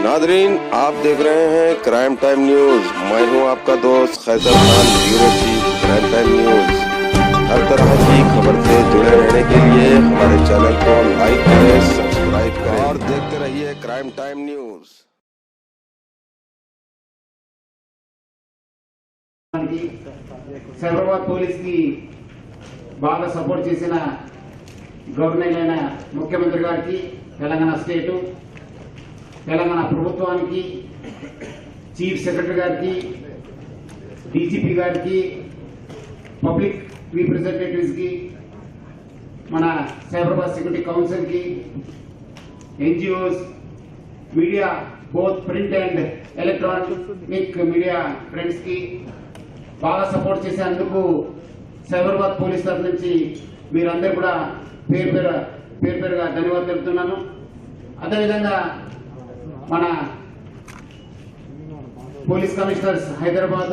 Nadreen, आप देख रहे हैं क्राइम टाइम न्यूज। मैं हूं आपका दोस्त Khaisar Khan, bureau chief crime time news. हर तरह की खबर से जुड़े रहने के लिए हमारे चैनल को लाइक करें, सब्सक्राइब करें और देखते रहिए crime time news. Cyberabad police కి బాగా సపోర్ట్ చేసిన గవర్నర్ అయిన ముఖ్యమంత్రి గారికి, తెలంగాణ స్టేట్, తెలంగాణ ప్రభుత్వానికి, చీఫ్ సెక్రటరీ గారికి, డీజీపీ గారికి, పబ్లిక్ రిప్రజెంటేటివ్స్ కి, మన సైబరాబాద్ సెక్యూరిటీ కౌన్సిల్ కి, NGOs, media both print and electronic media friends కి బాగా సపోర్ట్ చేసేందుకు సైబరాబాద్ పోలీస్ తరఫు నుంచి మీరందరూ కూడా పేరుగా ధన్యవాదాలు తెలుపుతున్నాను. అదేవిధంగా మన పోలీస్ కమిషనర్స్ హైదరాబాద్,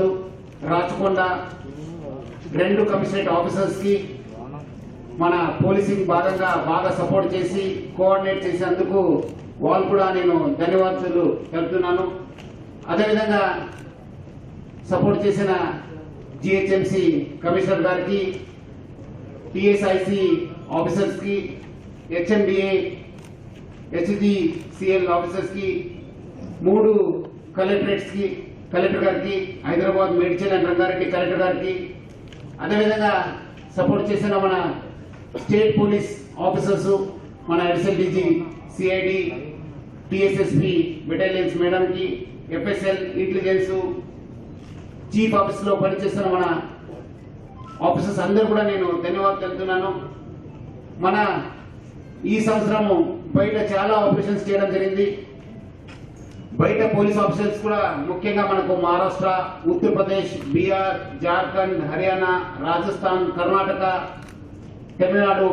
రాచకొండ రెండు కమిషనరేట్ ఆఫీసర్స్ కి మన పోలీసింగ్ భాగంగా బాగా సపోర్ట్ చేసి కోఆర్డినేట్ చేసేందుకు వాళ్ళు కూడా నేను ధన్యవాదాలు తెలుపుతున్నాను. అదేవిధంగా సపోర్ట్ చేసిన జిహెచ్ఎంసి కమిషనర్ గారికి, టిఎస్ఐసి ఆఫీసర్స్ కి, హెచ్ఎండిఏ, హెచ్జిసిఎల్ ఆఫీసర్స్ కి, 3 కలెక్టరేట్స్ కి, కలెక్టర్ గారికి, హైదరాబాద్ మేడ్చల్ అండ్ రంగారెడ్డి కలెక్టర్ గారికి, అదేవిధంగా సపోర్ట్ చేసిన మన స్టేట్ పోలీస్ ఆఫీసర్స్, మన additional DG, CID, TSSP battalions madam కి, ఎఫ్ఎస్ఎల్, ఇంటెలిజెన్స్, చీఫ్ ఆఫీస్ లో పనిచేస్తున్న మన ఆఫీసర్స్ అందరూ కూడా నేను ధన్యవాదాలు తెలుపుతున్నాను. మన ఈ సంవత్సరము బయట చాలా ఆపరేషన్స్ చేయడం జరిగింది. బయట పోలీస్ ఆఫీసర్స్ కూడా ముఖ్యంగా మనకు మహారాష్ట్ర, ఉత్తరప్రదేశ్, బీహార్, జార్ఖండ్, హర్యానా, రాజస్థాన్, కర్ణాటక, తమిళనాడు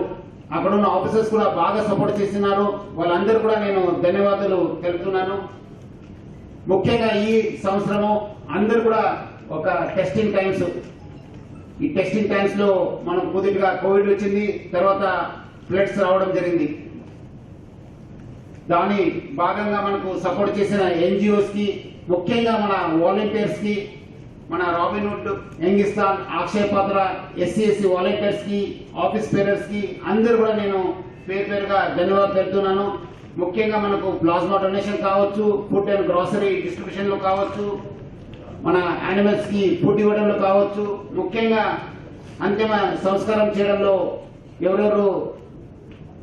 అక్కడ ఉన్న ఆఫీసర్స్ కూడా బాగా సపోర్ట్ చేస్తున్నారు. వాళ్ళందరూ కూడా నేను ధన్యవాదాలు తెలుపుతున్నాను. ముఖ్యంగా ఈ సంవత్సరము అందరూ కూడా ఒక టెస్టింగ్ టైమ్స్, ఈ టెస్టింగ్ టైమ్స్ లో మనకు మొదటిగా కోవిడ్ వచ్చింది, తర్వాత ఫ్లడ్స్ రావడం జరిగింది. దాని భాగంగా మనకు సపోర్ట్ చేసిన ఎన్జిఓస్ కి, ముఖ్యంగా మన వాలంటీర్స్ కి, మన రాబిన్హుడ్, యంగిస్తాన్, అక్షయ పాత్ర, ఎస్సీ వాలంటీర్స్ కి, ఆఫీస్ బేరర్స్ కి అందరూ కూడా నేను పేరుగా ధన్యవాదాలు తెలుపుతున్నాను. ముఖ్యంగా మనకు ప్లాస్మా డొనేషన్ కావచ్చు, ఫుడ్ అండ్ గ్రాసరీ డిస్ట్రిబ్యూషన్ లో కావచ్చు, మన యానిమల్స్ కి ఫుడ్ ఇవ్వడంలో కావచ్చు, ముఖ్యంగా అంతిమ సంస్కారం చేయడంలో ఎవరెవరు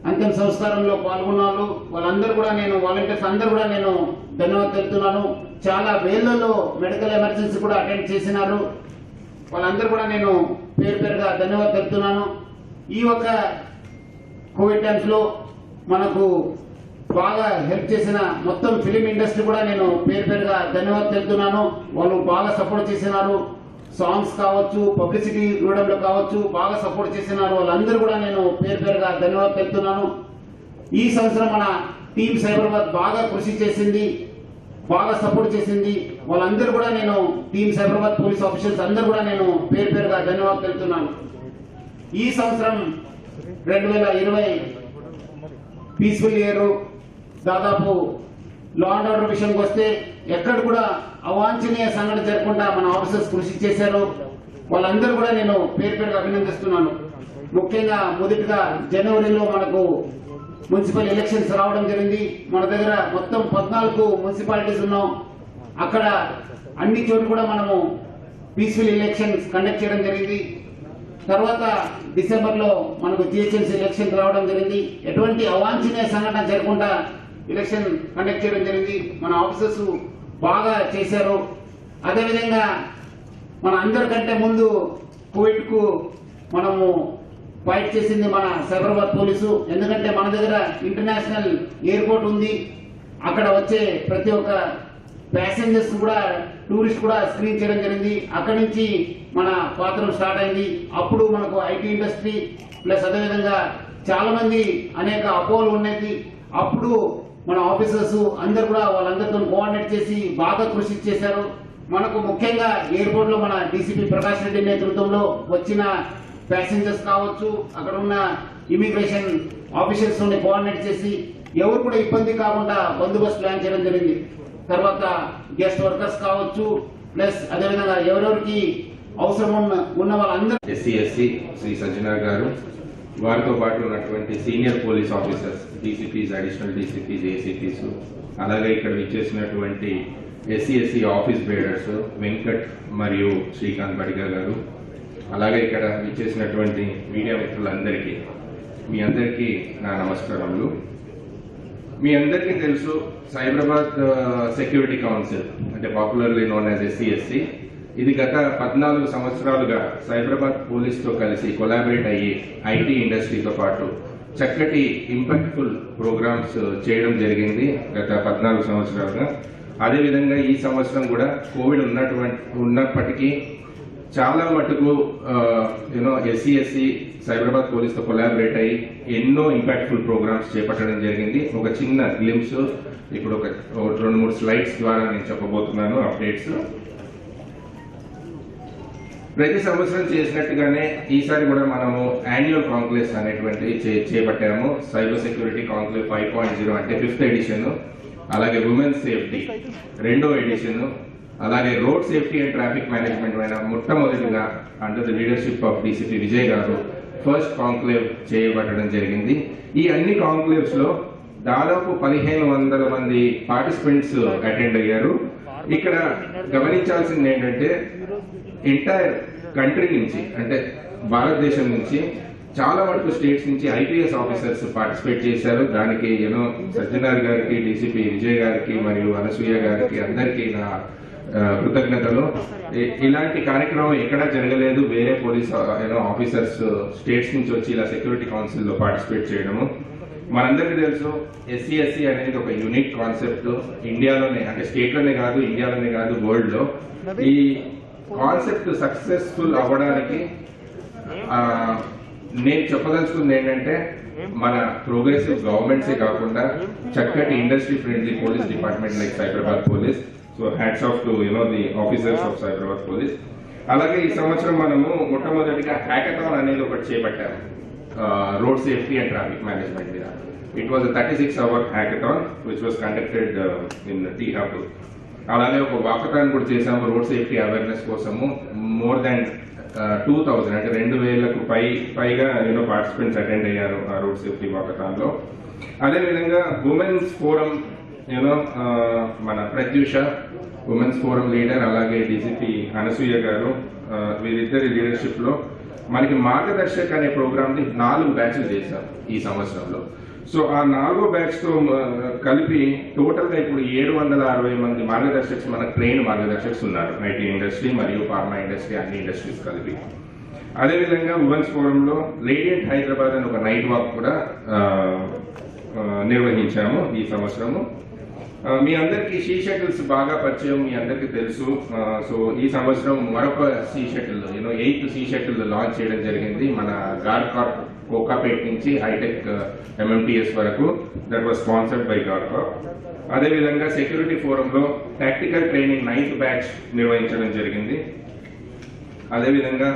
అంతిమ సంస్కారంలో పాల్గొన్నారు వాళ్ళందరూ కూడా నేను, వాలంటీర్స్ అందరూ కూడా నేను ధన్యవాదాలు తెలుపుతున్నాను. చాలా వేళ్లలో మెడికల్ ఎమర్జెన్సీ కూడా అటెండ్ చేసినారు. వాళ్ళందరూ కూడా నేను పేరుగా ధన్యవాదాలు తెలుపుతున్నాను. ఈ ఒక కోవిడ్ టైమ్స్ లో మనకు బాగా హెల్ప్ చేసిన మొత్తం ఫిలిం ఇండస్ట్రీ కూడా నేను పేరుగా ధన్యవాదాలు తెలుపుతున్నాను. వాళ్ళు బాగా సపోర్ట్ చేసినారు. సాంగ్స్ కావచ్చు, పబ్లిసిటీ ఇవ్వడంలో కావచ్చు బాగా సపోర్ట్ చేసినారు. వాళ్ళందరూ కూడా నేను పేరుగా ధన్యవాదాలు తెలుపుతున్నాను. ఈ సంవత్సరం మన టీమ్ సైబరాబాద్ బాగా కృషి చేసింది, బాగా సపోర్ట్ చేసింది. వాళ్ళందరూ కూడా నేను టీమ్ సైబరాబాద్ పోలీస్ ఆఫీసర్స్ అందరూ కూడా నేను పేరుగా ధన్యవాదాలు తెలుపుతున్నాను. ఈ సంవత్సరం 2020 పీస్ఫుల్ ఇయర్. దాదాపు లా అండ్ ఆర్డర్ విషయానికి వస్తే ఎక్కడ కూడా అవాంఛనీయ సంఘటన జరగకుండా మన ఆఫీసర్స్ కృషి చేశారు. వాళ్ళందరూ కూడా నేను పేరుగా అభినందిస్తున్నాను. ముఖ్యంగా మొదటిగా జనవరిలో మనకు మున్సిపల్ ఎలక్షన్స్ రావడం జరిగింది. మన దగ్గర మొత్తం 14 మున్సిపాలిటీస్ ఉన్నాం. అక్కడ అన్ని చోట్ల కూడా మనము పీస్ఫుల్ ఎలక్షన్స్ కండక్ట్ చేయడం జరిగింది. తర్వాత డిసెంబర్ లో మనకు జిహెచ్ఎంసీ ఎలక్షన్ రావడం జరిగింది. ఎటువంటి అవాంఛనీయ సంఘటన జరగకుండా ఎలక్షన్ కండక్ట్ చేయడం జరిగింది. మన ఆఫీసర్స్ బాగా చేశారు. అదేవిధంగా మన అందరికంటే ముందు కోవిడ్ కు మనము ఫైట్ చేసింది మన సైబరాబాద్ పోలీసు. ఎందుకంటే మన దగ్గర ఇంటర్నేషనల్ ఎయిర్పోర్ట్ ఉంది. అక్కడ వచ్చే ప్రతి ఒక్క ప్యాసింజర్స్ కూడా, టూరిస్ట్ కూడా స్క్రీన్ చేయడం జరిగింది. అక్కడి నుంచి మన పాత్ర స్టార్ట్ అయింది. అప్పుడు మనకు ఐటీ ఇండస్ట్రీ ప్లస్ అదేవిధంగా చాలా మంది అనేక అపోహలు ఉన్నాయి. అప్పుడు మన ఆఫీసర్స్ అందరు కూడా వాళ్ళందరితో కోఆర్డినేట్ చేసి బాగా కృషి చేశారు. మనకు ముఖ్యంగా ఎయిర్పోర్ట్ లో మన డీసీపీ ప్రకాష్ రెడ్డి నేతృత్వంలో వచ్చిన ప్యాసింజర్స్ కావచ్చు, అక్కడ ఉన్న ఇమిగ్రేషన్ ఆఫీసర్స్ కోఆర్డినేట్ చేసి ఎవరు కూడా ఇబ్బంది కాకుండా బందోబస్తు ప్లాన్ చేయడం జరిగింది. తర్వాత గెస్ట్ వర్కర్స్ కావచ్చు, ప్లస్ అదేవిధంగా ఎవరెవరికి అవసరం ఉన్న వాళ్ళందరూ ఎస్సీ శ్రీ సజ్జనార్ గారు, వారితో పాటు ఉన్నటువంటి senior police officers, DCPs, additional DCPs, ACPs, అలాగే ఇక్కడ విచ్చేసినటువంటి ఎస్సీ ఆఫీస్ బేరర్స్ వెంకట్ మరియు శ్రీకాంత్ బడిగా గారు, అలాగే ఇక్కడ విచ్చేసినటువంటి మీడియా మిత్రులందరికీ మీ అందరికీ నా నమస్కారములు. మీ అందరికీ తెలుసు, సైబరాబాద్ సెక్యూరిటీ కౌన్సిల్ అంటే పాపులర్లీ నోన్ యాజ్ ఎస్సీ ఇది గత 14 సంవత్సరాలుగా సైబరాబాద్ పోలీస్తో కలిసి కొలాబరేట్ అయ్యి ఐటీ ఇండస్ట్రీతో పాటు చక్కటి ఇంపాక్ట్ఫుల్ ప్రోగ్రామ్స్ చేయడం జరిగింది గత 14 సంవత్సరాలుగా. అదేవిధంగా ఈ సంవత్సరం కూడా కోవిడ్ ఉన్నప్పటికీ చాలా మటుకు ఎస్సీ సైబరాబాద్ పోలీస్తో కొలాబరేట్ అయ్యి ఎన్నో ఇంపాక్ట్ఫుల్ ప్రోగ్రామ్స్ చేపట్టడం జరిగింది. ఒక చిన్న గ్లిమ్స్ ఇప్పుడు ఒక 2-3 స్లైడ్స్ ద్వారా నేను చెప్పబోతున్నాను అప్డేట్స్. ప్రతి సంవత్సరం చేసినట్టుగానే ఈసారి కూడా మనము యాన్యువల్ కాంక్లేవ్స్ అనేటువంటివి చేపట్టాము. సైబర్ సెక్యూరిటీ కాంక్లేవ్ 5.0 అంటే 5th ఎడిషన్, అలాగే ఉమెన్స్ సేఫ్టీ 2వ ఎడిషన్, అలాగే road safety and traffic management పైన మొట్టమొదటిగా under the leadership of DCP Vijay గారు ఫస్ట్ కాంక్లేవ్ చేయబట్టడం జరిగింది. ఈ అన్ని కాంక్లేవ్స్ లో దాదాపు 1500 మంది పార్టిసిపెంట్స్ అటెండ్ అయ్యారు. ఇక్కడ గమనించాల్సింది ఏంటంటే ఎంటైర్ కంట్రీ నుంచి అంటే భారతదేశం నుంచి చాలా వరకు స్టేట్స్ నుంచి ఐపీఎస్ ఆఫీసర్స్ పార్టిసిపేట్ చేశారు. దానికి సజ్జనార్ గారికి, డీసీపీ విజయ్ గారికి మరియు అనసూయ గారికి అందరికీ నా కృతజ్ఞతలు. ఇలాంటి కార్యక్రమం ఎక్కడా జరగలేదు. వేరే పోలీస్ ఆఫీసర్స్ స్టేట్స్ నుంచి వచ్చి ఇలా సెక్యూరిటీ కౌన్సిల్ లో పార్టిసిపేట్ చేయడము. మనందరికీ తెలుసు, ఎస్సీ అనేది ఒక యూనిక్ కాన్సెప్ట్. ఇండియాలోనే అంటే స్టేట్ లోనే కాదు, ఇండియాలోనే కాదు, వరల్డ్ లో ఈ కాన్సెప్ట్ సక్సెస్ఫుల్ అవ్వడానికి నేను చెప్పదలుచుకుంది ఏంటంటే మన ప్రోగ్రెసివ్ గవర్నమెంట్సే కాకుండా చక్కటి industry friendly police department like Cyberabad police. So hats off to the officers of Cyberabad police. అలాగే ఈ సంవత్సరం మనము మొట్టమొదటిగా హ్యాకథాన్ అనేది ఒకటి చేపట్టాము road safety and traffic management మీద. It was 36-hour hackathon which was conducted in T hub. అలాగే ఒక వాకథాన్ కూడా చేసాము రోడ్ సేఫ్టీ అవేర్నెస్ కోసము. మోర్ దాన్ 2000 అంటే 2000కు పైగా పార్టిసిపెంట్స్ అటెండ్ అయ్యారు ఆ రోడ్ సేఫ్టీ వాకథాన్ లో. అదేవిధంగా ఉమెన్స్ ఫోరం మన ప్రత్యూష ఉమెన్స్ ఫోరం లీడర్, అలాగే డీసీపీ అనసూయ గారు, వీరిద్దరి లీడర్షిప్ లో మనకి మార్గదర్శక్ అనే ప్రోగ్రామ్ ని 4 బ్యాచ్లు చేశాం ఈ సంవత్సరంలో. సో ఆ 4వ బ్యాచ్ తో కలిపి టోటల్ గా ఇప్పుడు 760 మంది మార్గదర్శక్స్, మనకు ట్రైన్ మార్గదర్శక్స్ ఉన్నారు ఐటీ ఇండస్ట్రీ మరియు ఫార్మా ఇండస్ట్రీ అన్ని ఇండస్ట్రీస్ కలిపి. అదేవిధంగా ఉమెన్స్ ఫోరం లో రేడియంట్ హైదరాబాద్ అని ఒక నైట్ వాక్ కూడా నిర్వహించాము ఈ సంవత్సరము. మీ అందరికి సీ షటిల్స్ బాగా పరిచయం, మీ అందరికి తెలుసు. సో ఈ సంవత్సరం మరొక she shuttle 8th she shuttle launch చేయడం జరిగింది మన గార్కార్ కోకాపేట్ నుంచి హైటెక్ ఎంఎంటీఎస్ వరకు. దట్ వాజ్ స్పాన్సర్డ్ బై గార్కార్. అదేవిధంగా సెక్యూరిటీ ఫోరంలో టాక్టికల్ ట్రైనింగ్ 9th బ్యాచ్ నిర్వహించడం జరిగింది. అదేవిధంగా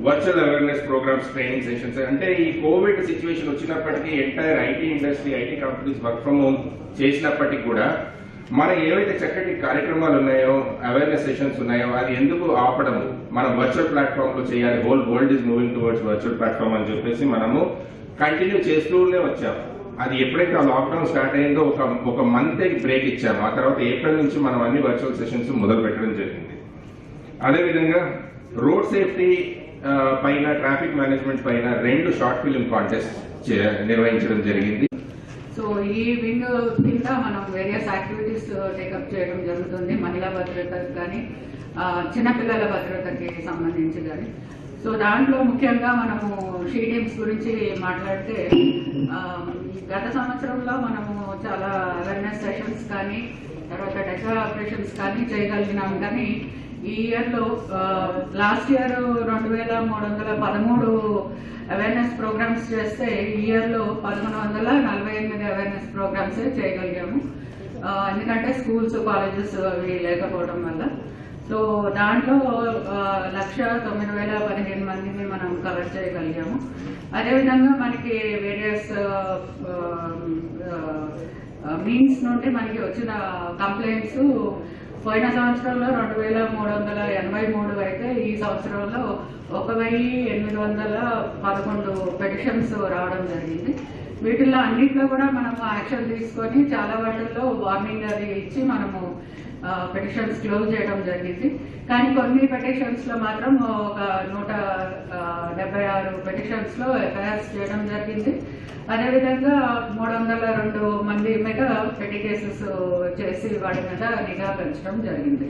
virtual awareness programmes, training sessions. అంటే ఈ కోవిడ్ సిచ్యువేషన్ వచ్చినప్పటికీ entire IT industry, IT companies work from home చేసినప్పటికీ కూడా మన ఏవైతే చక్కటి కార్యక్రమాలు ఉన్నాయో, అవేర్నెస్ సెషన్స్ ఉన్నాయో, అది ఎందుకు ఆపడము, మనం వర్చువల్ ప్లాట్ఫామ్ లో చేయాలి. Whole world is moving towards virtual platform అని చెప్పేసి మనము కంటిన్యూ చేస్తూనే వచ్చాము. అది ఎప్పుడైతే ఆ లాక్డౌన్ స్టార్ట్ అయిందో ఒక మంత్ బ్రేక్ ఇచ్చాము. ఆ తర్వాత ఏప్రిల్ నుంచి మనం అన్ని వర్చువల్ సెషన్స్ మొదలు పెట్టడం జరిగింది. అదేవిధంగా రోడ్ సేఫ్టీ పైన, ట్రాఫిక్ మేనేజ్మెంట్ పైన 2 షార్ట్ ఫిల్మ్ కాంటెస్ట్ నిర్వహించడం జరిగింది. సో ఈ వింగ్ కింద మనం వేరియస్ యాక్టివిటీస్ టేకప్ చేయడం జరుగుతుంది. మహిళా భద్రతకు కానీ, చిన్నపిల్లల భద్రతకి సంబంధించి కానీ. సో దాంట్లో ముఖ్యంగా మనము షీ టీమ్స్ గురించి మాట్లాడితే గత సంవత్సరంలో మనము చాలా అవేర్నెస్ సెషన్స్ కానీ, తర్వాత డెకా ఆపరేషన్స్ కానీ చేయగలిగినాం. కానీ ఈ ఇయర్లో లాస్ట్ ఇయర్ 2313 అవేర్నెస్ ప్రోగ్రామ్స్ చేస్తే ఈ ఇయర్లో 1148 అవేర్నెస్ ప్రోగ్రామ్స్ చేయగలిగాము. ఎందుకంటే స్కూల్స్, కాలేజెస్ అవి లేకపోవడం వల్ల. సో దాంట్లో 1,09,015 మందిని మనం కవర్ చేయగలిగాము. అదేవిధంగా మనకి వేరియస్ మీన్స్ నుండి మనకి వచ్చిన కంప్లైంట్స్ పోయిన సంవత్సరంలో 2,383 అయితే ఈ సంవత్సరంలో 1,811 పెటిషన్స్ రావడం జరిగింది. వీటిల్లో అన్నింటిలో కూడా మనము యాక్షన్ తీసుకొని చాలా వాటిల్లో వార్నింగ్ అది ఇచ్చి మనము పెటిషన్స్ క్లోజ్ చేయడం జరిగింది. కానీ కొన్ని పెటిషన్స్ లో మాత్రం ఒక 176 పెటిషన్స్ లో ఎఫ్ఐఆర్స్ చేయడం జరిగింది. అదేవిధంగా 302 మంది మీద పెట్టి కేసెస్ చేసి వాడి మీద నిఘా పెంచడం జరిగింది.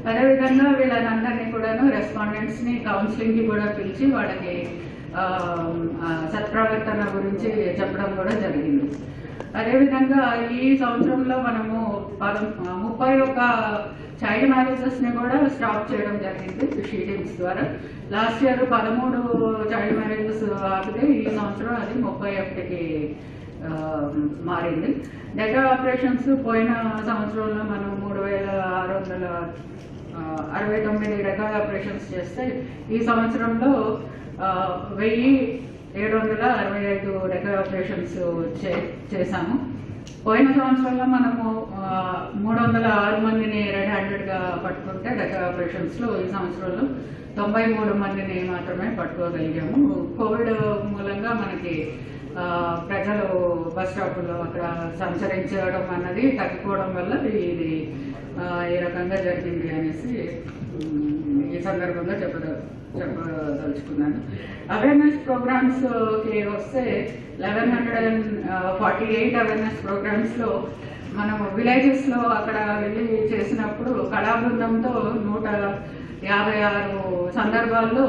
అదేవిధంగా వీళ్ళందరినీ కూడాను రెస్పాండెంట్స్ ని కౌన్సిలింగ్ కి కూడా పిలిచి వాళ్ళకి సత్ప్రవర్తన గురించి చెప్పడం కూడా జరిగింది. అదేవిధంగా ఈ సంవత్సరంలో మనము 31 చైల్డ్ మ్యారేజెస్ ని కూడా స్టాప్ చేయడం జరిగింది షీ టీమ్స్ ద్వారా. లాస్ట్ ఇయర్ 13 చైల్డ్ మ్యారేజెస్ ఆపితే ఈ సంవత్సరం అది 31కి మారింది. డేటా ఆపరేషన్స్ పోయిన సంవత్సరంలో మనం 3,669 డేటా ఆపరేషన్స్ చేస్తే ఈ సంవత్సరంలో 1,765 డేటా ఆపరేషన్స్ చేశాము. పోయిన సంవత్సరంలో మనము 306 మందిని రెడ్ హ్యాండెడ్గా పట్టుకుంటే డేటా ఆపరేషన్స్ లో ఈ సంవత్సరంలో 93 మందిని మాత్రమే పట్టుకోగలిగాము. కోవిడ్ మూలంగా మనకి ప్రజలు బస్ స్టాపుల్లో అక్కడ సంచరించడం అన్నది తగ్గిపోవడం వల్ల ఇది ఈ రకంగా జరిగింది అనేసి ఈ సందర్భంగా చెప్పదలుచుకున్నాను. అవేర్నెస్ ప్రోగ్రామ్స్ కి వస్తే 1,148 అవేర్నెస్ ప్రోగ్రామ్స్ లో మనం విలేజెస్ లో అక్కడ వెళ్ళి చేసినప్పుడు కళాబృందంతో 156 సందర్భాల్లో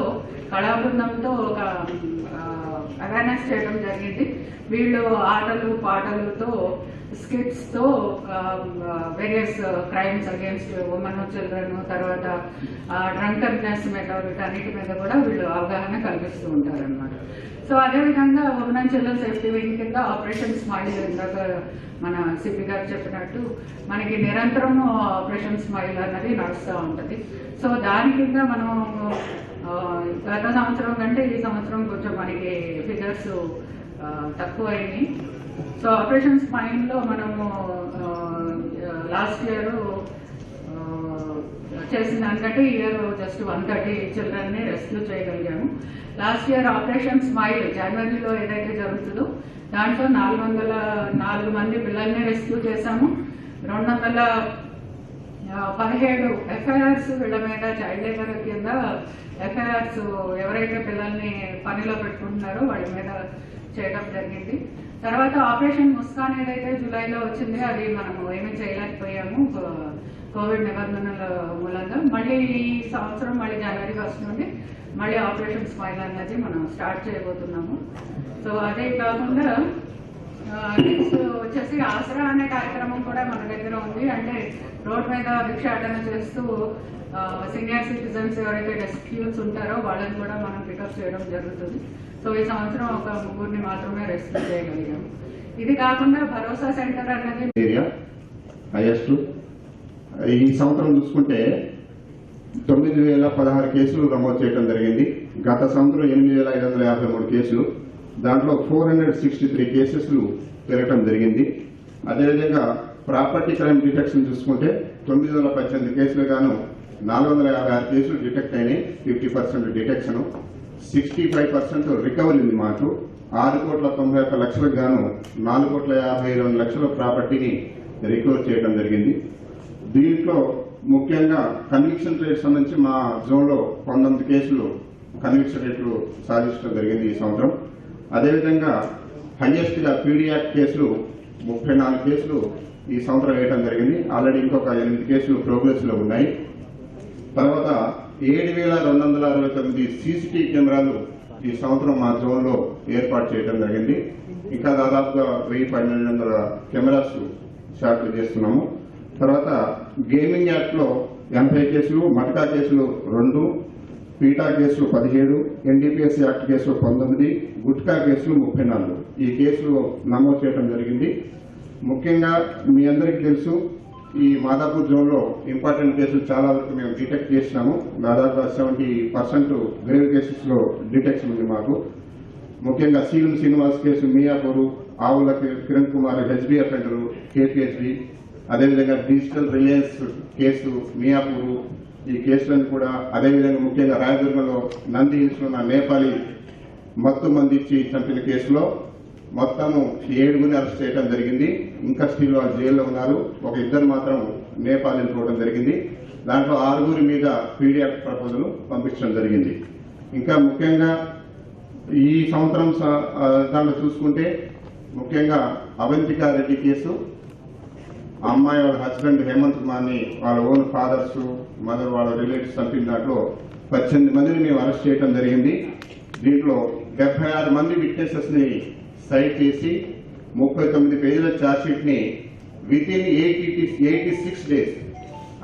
కళాబృందంతో ఒక అవేర్నెస్ చేయడం జరిగింది. వీళ్ళు ఆటలు పాటలతో స్కిట్స్ తో various crimes against women children, తర్వాత డ్రంకన్నెస్ మీద వీటన్నిటి మీద కూడా వీళ్ళు అవగాహన కల్పిస్తూ ఉంటారన్నమాట. సో అదేవిధంగా women and children safety wing కింద ఆపరేషన్ స్మైల్, ఇందాక మన సిపి గారు చెప్పినట్టు మనకి నిరంతరం ఆపరేషన్ స్మైల్ అన్నది నడుస్తూ ఉంటుంది. సో దాని కింద మనం గత సంవత్సరం కంటే ఈ సంవత్సరం కొంచెం మనకి ఫిగర్స్ తక్కువ అయినాయి. సో ఆపరేషన్ స్మైల్ లో మనము లాస్ట్ ఇయర్ చేసిన దానికంటే ఈ ఇయర్ జస్ట్ 130 చిల్డ్రన్ ని రెస్క్యూ చేయగలిగాము. లాస్ట్ ఇయర్ ఆపరేషన్ స్మైల్ జనవరిలో ఏదైతే జరుగుతుందో దాంట్లో 404 మంది పిల్లల్ని రెస్క్యూ చేశాము. 217 ఎఫ్ఐఆర్స్ వీళ్ళ మీద చైల్డ్ లేబర్ కింద ఎఫ్ఐఆర్స్ ఎవరైతే పిల్లల్ని పనిలో పెట్టుకుంటున్నారో వాళ్ళ మీద చేయడం జరిగింది. తర్వాత ఆపరేషన్ ముస్కాన్ ఏదైతే జూలైలో వచ్చింది అది మనము ఏమీ చేయలేకపోయాము కోవిడ్ నిబంధనల మూలంగా. మళ్ళీ ఈ సంవత్సరం మళ్ళీ జనవరి 1 నుండి మళ్ళీ ఆపరేషన్ స్మైల్ అన్నది మనం స్టార్ట్ చేయబోతున్నాము. సో అదే కాకుండా నెక్స్ట్ వచ్చేసి ఆసరా అనే కార్యక్రమం కూడా మన దగ్గర ఉంది. అంటే రోడ్ మీద భిక్షాటన చేస్తూ సీనియర్ సిటిజన్స్ ఎవరైతే రెస్క్యూస్ ఉంటారో వాళ్ళని కూడా మనం పికప్ చేయడం జరుగుతుంది. సో ఈ సంవత్సరం ఒక 3 మాత్రమే రెస్క్యూ చేయగలిగాము. ఇది కాకుండా భరోసా సెంటర్ అన్నది ఏరియా హైయెస్ట్. ఈ సంవత్సరం చూసుకుంటే 9,016 కేసులు నమోదు చేయడం జరిగింది. గత సంవత్సరం 8,553 కేసులు, దాంట్లో 463 కేసెస్లు పెరగడం జరిగింది. అదేవిధంగా ప్రాపర్టీ క్రైమ్ డిటెక్షన్ చూసుకుంటే 918 కేసులు గాను 456 కేసులు డిటెక్ట్ అయినాయి. 50% డిటెక్షన్, 65% రికవరీ ఉంది. మాకు 6,91,00,000 గాను 4,52,00,000 ప్రాపర్టీని రికవర్ చేయడం జరిగింది. దీంట్లో ముఖ్యంగా కన్విక్షన్ రేట్ సంబంధించి మా జోన్లో 19 కేసులు కన్విక్షన్ రేట్లు సాధించడం జరిగింది ఈ సంవత్సరం. అదేవిధంగా హైయెస్ట్ గా పీడీ యాక్ట్ కేసులు 34 కేసులు ఈ సంవత్సరం వేయడం జరిగింది. ఆల్రెడీ ఇంకొక 8 కేసులు ప్రోగ్రెస్ లో ఉన్నాయి. తర్వాత 7,269 సీసీటీవీ కెమెరాలు ఈ సంవత్సరం మా జోన్ లో ఏర్పాటు చేయడం జరిగింది. ఇంకా దాదాపుగా 1,000-1,200 కెమెరాస్ షార్ట్ చేస్తున్నాము. తర్వాత గేమింగ్ యాక్ట్ లో 80 కేసులు, మటకా కేసులు 2, పీటా కేసులు 17, ఎన్డీపీఎస్ యాక్ట్ కేసులు 19, గుట్కా కేసులు 34 ఈ కేసులు నమోదు చేయడం జరిగింది. ముఖ్యంగా మీ అందరికీ తెలుసు ఈ మాదాపూర్ జోన్లో ఇంపార్టెంట్ కేసులు చాలా వరకు మేము డిటెక్ట్ చేసినాము. దాదాపు 70% గ్రేవ్ కేసెస్లో డిటెక్షన్ ఉంది మాకు. ముఖ్యంగా సీలం శ్రీనివాస్ కేసు మియాపూరు, ఆవుల Kiran Kumar HB offender KPHB, అదేవిధంగా డిజిటల్ రిలయన్స్ కేసు మియాపూరు, ఈ కేసులను కూడా అదేవిధంగా ముఖ్యంగా రాయదుర్గంలో నంది హిల్స్లో ఉన్న నేపాలీ మత్తు మంది ఇచ్చి చంపిన కేసులో మొత్తము 7 అరెస్ట్ చేయడం జరిగింది. ఇంకా స్టిల్ వాళ్ళు జైల్లో ఉన్నారు. ఒక 2 మాత్రం నేపాలీలు పోవడం జరిగింది. దాంట్లో 6 మీద పీడియాక్ ప్రపోజల్ పంపించడం జరిగింది. ఇంకా ముఖ్యంగా ఈ సంవత్సరం దాంట్లో చూసుకుంటే ముఖ్యంగా అవంతికా రెడ్డి కేసు, అమ్మాయి వాళ్ళ హస్బెండ్ హేమంత్ కుమార్ని వాళ్ళ ఓన్ ఫాదర్స్ మదర్ వాళ్ళ రిలేటివ్స్ చంపిన దాంట్లో 18 మందిని మేము అరెస్ట్ చేయడం జరిగింది. దీంట్లో 76 మంది విట్నెసెస్ ని సైట్ చేసి 39 పేజీల ఛార్జ్షీట్ ని వితిన్ 86 డేస్,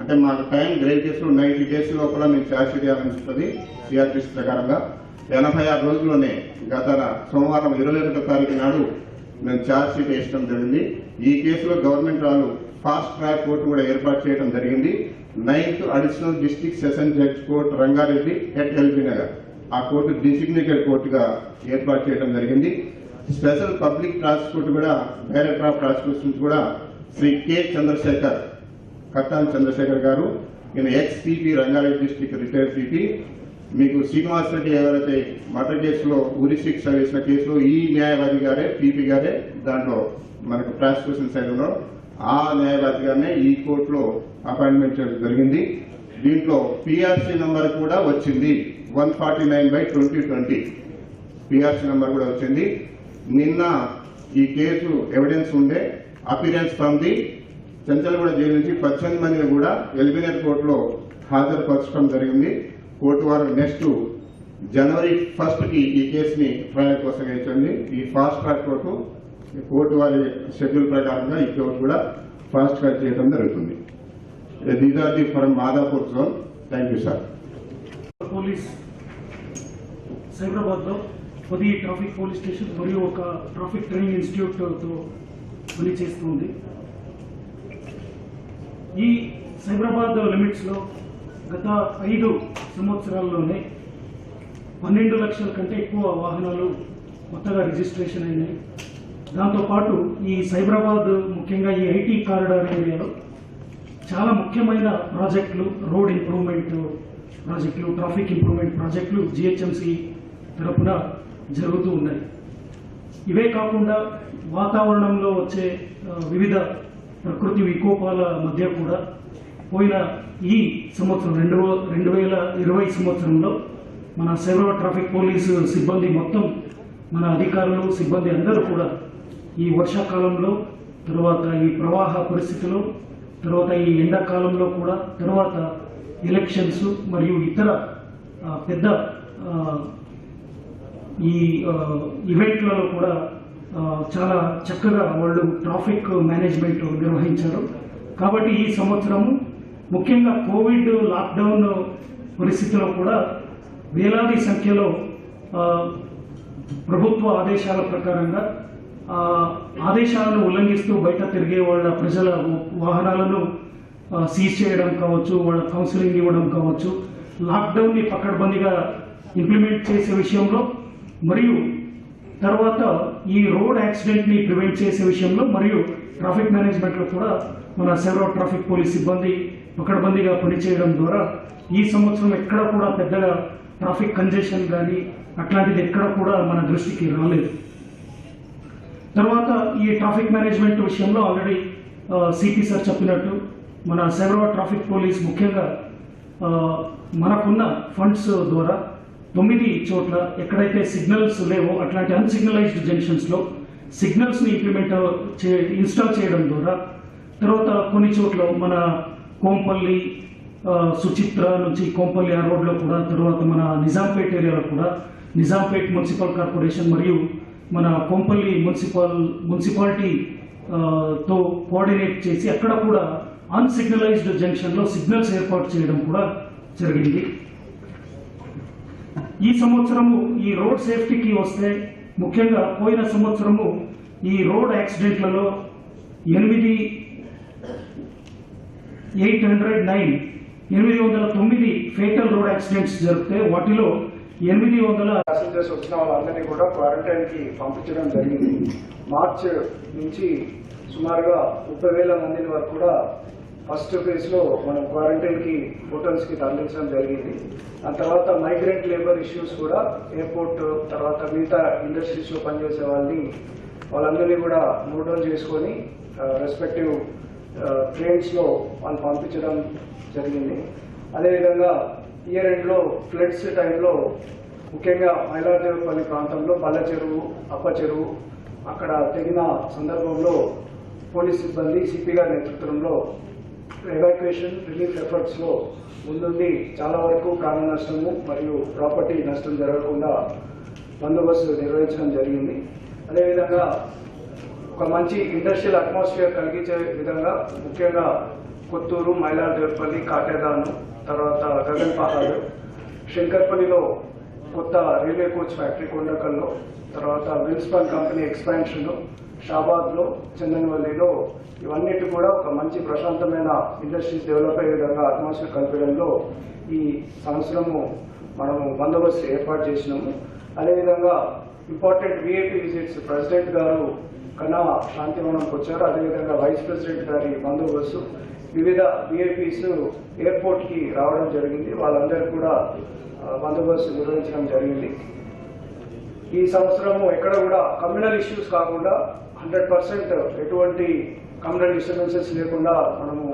అంటే మాకు టైం గ్రేవ్ కేసులో 90 డేస్ లోపల మేము ఛార్జ్షీట్ చేయాలని చెప్పి సిఆర్పిసి ప్రకారంగా 86 రోజుల్లోనే గత సోమవారం 21వ తారీఖు నాడు మేము ఛార్జ్షీట్ వేయడం జరిగింది. ఈ కేసులో గవర్నమెంట్ వాళ్ళు ఫాస్ట్ ట్రాక్ కోర్టు కూడా ఏర్పాటు చేయడం జరిగింది. 9th additional district session judge court Rangareddy at LB Nagar, ఆ కోర్టు డిసిగ్నేటెడ్ కోర్టుగా ఏర్పాటు చేయడం జరిగింది. స్పెషల్ పబ్లిక్ ప్రాసిక్యూటర్ కూడా డైరెక్టర్ ఆఫ్ ప్రాసిక్యూషన్స్ కూడా శ్రీ కె చంద్రశేఖర్, కట్టాన్ చంద్రశేఖర్ గారు, ఈయన X PP Rangareddy district retired PP. మీకు శ్రీనివాస్ రెడ్డి ఎవరైతే మర్డర్ కేసులో ఉరి శిక్ష వేసిన కేసులో ఈ న్యాయవాది గారే పీపీ గారే దాంట్లో మనకు ప్రాసిక్యూషన్ సైడ్ ఉన్నాడు, ఆ న్యాయవాది గారినే ఈ కోర్టులో అపాయింట్మెంట్ చేయడం జరిగింది. దీంట్లో పిఆర్సీ నంబర్ కూడా వచ్చింది 149/2020 పిఆర్సీ నంబర్ కూడా వచ్చింది. నిన్న ఈ కేసు ఎవిడెన్స్ ఉండే appearance from the Chanchalguda jail నుంచి 18 మందిని కూడా ఎల్బీనగర్ కోర్టులో హాజరుపరచడం జరిగింది. కోర్టు వారు నెక్స్ట్ జనవరి 1 కి ఈ కేసుని ట్రయల్ కోసం వేయించండి. ఈ ఫాస్ట్ ట్రాక్ కోర్టు వారి షెడ్యూల్ ప్రకారంగా ఈ కోర్టు కూడా ఫాస్ట్ ట్రాక్ చేయడం జరుగుతుంది. These are the from Madhapur zone. Thank you sir. Police Cyberabad లో 10 ట్రాఫిక్ పోలీస్ స్టేషన్ మరియు ఒక ట్రాఫిక్ ట్రైనింగ్ ఇన్స్టిట్యూట్ తో పనిచేస్తుంది. ఈ సైబరాబాద్ లిమిట్స్ లో గత 5 సంవత్సరాల్లోనే 12 లక్షల కంటే ఎక్కువ వాహనాలు కొత్తగా రిజిస్ట్రేషన్ అయినాయి. దాంతోపాటు ఈ సైబరాబాద్ ముఖ్యంగా ఈ ఐటీ కారిడార్ ఏరియాలో చాలా ముఖ్యమైన ప్రాజెక్టులు, రోడ్ ఇంప్రూవ్మెంట్ ప్రాజెక్టులు, ట్రాఫిక్ ఇంప్రూవ్మెంట్ ప్రాజెక్టులు జిహెచ్ఎంసీ తరఫున జరుగుతూ ఉన్నాయి. ఇవే కాకుండా వాతావరణంలో వచ్చే వివిధ ప్రకృతి వికోపాల మధ్య కూడా పోయిన ఈ సంవత్సరం 2020 సంవత్సరంలో మన సైబరాబాద్ ట్రాఫిక్ పోలీసు సిబ్బంది మొత్తం, మన అధికారులు సిబ్బంది అందరూ కూడా ఈ వర్షాకాలంలో, తర్వాత ఈ ప్రవాహ పరిస్థితుల్లో, తర్వాత ఈ ఎండాకాలంలో కూడా, తర్వాత ఎలక్షన్స్ మరియు ఇతర పెద్ద ఈ ఈవెంట్లలో కూడా చాలా చక్కగా వాళ్ళు ట్రాఫిక్ మేనేజ్మెంట్ నిర్వహించారు. కాబట్టి ఈ సంవత్సరము ముఖ్యంగా కోవిడ్ లాక్డౌన్ పరిస్థితిలో కూడా వేలాది సంఖ్యలో ప్రభుత్వ ఆదేశాల ప్రకారంగా ఆదేశాలను ఉల్లంఘిస్తూ బయట తిరిగే వాళ్ళ ప్రజల వాహనాలను సీజ్ చేయడం కావచ్చు, వాళ్ళ కౌన్సిలింగ్ ఇవ్వడం కావచ్చు, లాక్డౌన్ని పకడ్బందీగా ఇంప్లిమెంట్ చేసే విషయంలో మరియు తర్వాత ఈ రోడ్ యాక్సిడెంట్ ని ప్రివెంట్ చేసే విషయంలో మరియు ట్రాఫిక్ మేనేజ్మెంట్ లో కూడా మన సైబరాబాద్ ట్రాఫిక్ పోలీస్ సిబ్బంది పకడ్బందీగా పనిచేయడం ద్వారా ఈ సంవత్సరం ఎక్కడ కూడా పెద్దగా ట్రాఫిక్ కంజెషన్ కానీ అట్లాంటిది ఎక్కడ కూడా మన దృష్టికి రాలేదు. తర్వాత ఈ ట్రాఫిక్ మేనేజ్మెంట్ విషయంలో ఆల్రెడీ సిపి సార్ చెప్పినట్టు మన సైబరాబాద్ ట్రాఫిక్ పోలీస్ ముఖ్యంగా మనకున్న ఫండ్స్ ద్వారా 9 చోట్ల ఎక్కడైతే సిగ్నల్స్ లేవో అట్లాంటి అన్సిగ్నలైజ్డ్ జంక్షన్స్ లో సిగ్నల్స్ ని ఇన్స్టాల్ చేయడం ద్వారా, తర్వాత కొన్ని చోట్ల మన కోంపల్లి సుచిత్ర నుంచి కోంపల్లి ఆ రోడ్లో కూడా, తర్వాత మన నిజాంపేట్ ఏరియాలో కూడా నిజాంపేట్ మున్సిపల్ కార్పొరేషన్ మరియు మన కోంపల్లి మున్సిపాలిటీ తో కోఆర్డినేట్ చేసి అక్కడ కూడా అన్సిగ్నలైజ్డ్ జంక్షన్ లో సిగ్నల్స్ ఏర్పాటు చేయడం కూడా జరిగింది. ఈ సంవత్సరము ఈ రోడ్ సేఫ్టీకి వస్తే ముఖ్యంగా పోయిన సంవత్సరము ఈ రోడ్ యాక్సిడెంట్లలో 809 ఫేటల్ రోడ్ యాక్సిడెంట్స్ జరిగితే వాటిలో 800 ప్యాసింజర్స్ వచ్చిన వాళ్ళందరినీ కూడా క్వారంటైన్ కి పంపించడం జరిగింది. మార్చ్ నుంచి సుమారుగా 30,000 మందిని వరకు కూడా ఫస్ట్ ఫేజ్ లో మనం క్వారంటైన్ కి హోటల్స్ కి తరలించడం జరిగింది. ఆ తర్వాత మైగ్రెంట్ లేబర్ ఇష్యూస్ కూడా ఎయిర్పోర్ట్ తర్వాత మిగతా ఇండస్ట్రీస్ లో పనిచేసే వాళ్ళందరినీ కూడా నోట్ డౌన్ చేసుకొని రెస్పెక్టివ్ ట్రైన్స్ లో వాళ్ళు పంపించడం జరిగింది. అదేవిధంగా ఇయర్ ఎండ్ లో ఫ్లడ్స్ టైంలో ముఖ్యంగా మైలాదేవపల్లి ప్రాంతంలో పల్ల చెరువు, అప్ప చెరువు అక్కడ తెగిన సందర్భంలో పోలీస్ సిబ్బంది సిపి గారి నేతృత్వంలో ఎవాక్యుయేషన్ రిలీఫ్ ఎఫర్ట్స్ లో ముందుండి చాలా వరకు ప్రాణ నష్టము మరియు ప్రాపర్టీ నష్టం జరగకుండా బందోబస్తు నిర్వహించడం జరిగింది. అదేవిధంగా ఒక మంచి ఇండస్ట్రియల్ అట్మాస్ఫియర్ కలిగించే విధంగా ముఖ్యంగా కొత్తూరు, మైలాదేవపల్లి, కాటేదాను, తర్వాత గగన్ పహాడ్, శంకర్పల్లిలో కొత్త రైల్వే కోచ్ ఫ్యాక్టరీ కొండకల్లో, తర్వాత విల్స్పన్ కంపెనీ ఎక్స్పాన్షన్, షాబాద్లో, చందన్వల్లిలో ఇవన్నిటి కూడా ఒక మంచి ప్రశాంతమైన ఇండస్ట్రీస్ డెవలప్ అయ్యే విధంగా అట్మాస్ఫియర్ కల్పించడంలో ఈ సంవత్సరము మనము బందోబస్తు ఏర్పాటు చేసినాము. అదేవిధంగా ఇంపార్టెంట్ విఐపి విజిట్స్ ప్రెసిడెంట్ గారు కన్నా శాంతివనంకి వచ్చారు. అదేవిధంగా వైస్ ప్రెసిడెంట్ గారి బందోబస్తు వివిధ విఐపీస్ ఎయిర్పోర్ట్ కి రావడం జరిగింది. వాళ్ళందరూ కూడా బందోబస్తు నిర్వహించడం జరిగింది. ఈ సంవత్సరము ఎక్కడ కూడా కమ్యూనల్ ఇష్యూస్ కాకుండా 100% ఎటువంటి కమ్యూనల్ డిస్టర్బెన్సెస్ లేకుండా మనము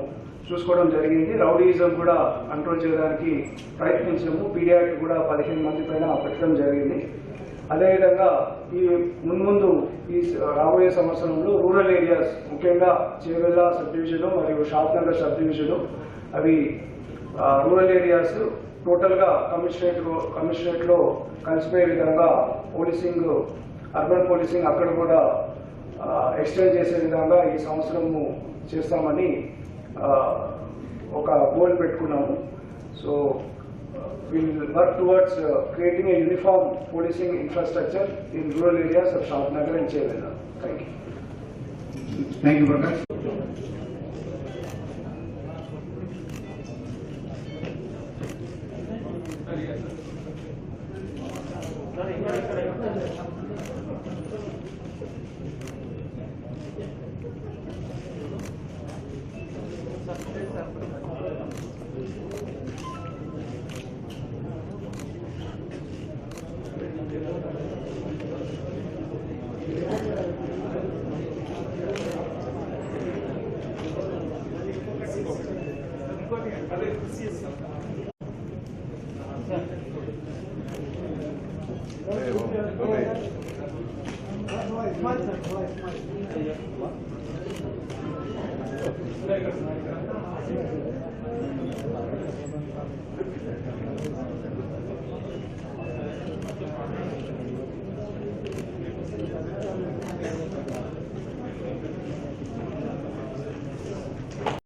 చూసుకోవడం జరిగింది. రౌడీయిజం కూడా కంట్రోల్ చేయడానికి ప్రయత్నించాము. పీడియాక్ట్ కూడా 15 మంది పైన పెట్టడం జరిగింది. అదేవిధంగా ఈ ముందు ఈ రాబోయే సంవత్సరంలో రూరల్ ఏరియాస్ ముఖ్యంగా చేవెళ్ళ సబ్ డివిజన్ మరియు షాద్ నగర్ సబ్ డివిజన్ అవి రూరల్ ఏరియాస్ టోటల్ గా కమిషనరేట్ లో కలిసిపోయే విధంగా పోలీసింగ్, అర్బన్ పోలీసింగ్ అక్కడ కూడా ఎక్స్టెండ్ చేసే విధంగా ఈ సంవత్సరము చేస్తామని ఒక గోల్ పెట్టుకున్నాము. So we'll work towards creating a uniform policing infrastructure in rural areas of Shadnagar and Chevella. Thank you. Thank you, Prakash.